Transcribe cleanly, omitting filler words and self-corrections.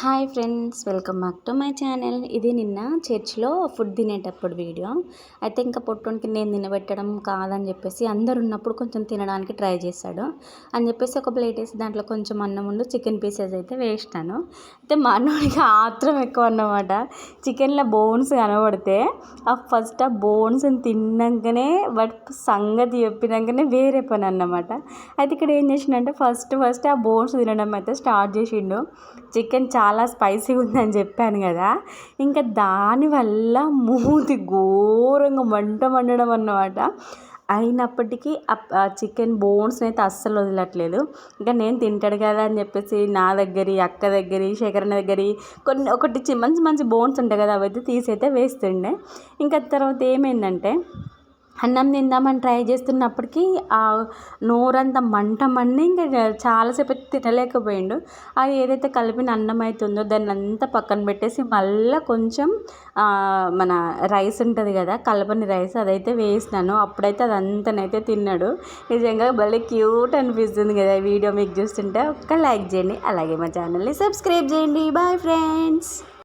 Hi friends, welcome back to my channel. ఇది నిన్న చర్చ్లో ఫుడ్ తినేటప్పుడు వీడియో అయితే. ఇంకా పొట్టోనికి నేను తినబెట్టడం కాదని చెప్పేసి అందరు ఉన్నప్పుడు కొంచెం తినడానికి ట్రై చేశాడు అని చెప్పేసి ఒక ప్లేట్ వేసి దాంట్లో కొంచెం అన్నం ఉండు చికెన్ పీసెస్ అయితే వేసినాను. అయితే మా అన్నోడికి ఆత్రం ఎక్కువ అన్నమాట. చికెన్లో బోన్స్ కనబడితే ఫస్ట్ ఆ బోన్స్ని తిన్నాకనే వాటి సంగతి చెప్పినాకనే వేరే పని అన్నమాట. అయితే ఇక్కడ ఏం చేసిండంటే ఫస్ట్ ఆ బోన్స్ తినడం అయితే స్టార్ట్ చేసిండు. చికెన్ చాలా స్పైసీగా ఉందని చెప్పాను కదా, ఇంకా దానివల్ల మూతి ఘోరంగా మండడం అన్నమాట. అయినప్పటికీ ఆ చికెన్ బోన్స్ని అయితే అస్సలు వదలట్లేదు. ఇంకా నేను తింటాడు కదా అని చెప్పేసి నా దగ్గర, అక్క దగ్గర, శేఖరన్న దగ్గర ఒకటి మంచి మంచి బోన్స్ ఉంటాయి కదా, అవి అయితే తీసైతే వేస్తుండే. ఇంకా తర్వాత ఏమైందంటే అన్నం తిందామని ట్రై చేస్తున్నప్పటికీ ఆ నోరంతా మండి ఇంకా చాలాసేపు అయితే తినలేకపోయిండు. అది ఏదైతే కలిపిన అన్నం అవుతుందో దాన్ని అంతా పక్కన పెట్టేసి మళ్ళీ కొంచెం మన రైస్ ఉంటుంది కదా, కలపని రైస్, అదైతే వేసినాను. అప్పుడైతే అదంతానైతే తిన్నాడు. నిజంగా భలే క్యూట్ అనిపిస్తుంది కదా ఈ వీడియో మీకు చూస్తుంటే. ఒక్క లైక్ చేయండి, అలాగే మా ఛానల్ని సబ్స్క్రైబ్ చేయండి. Bye friends.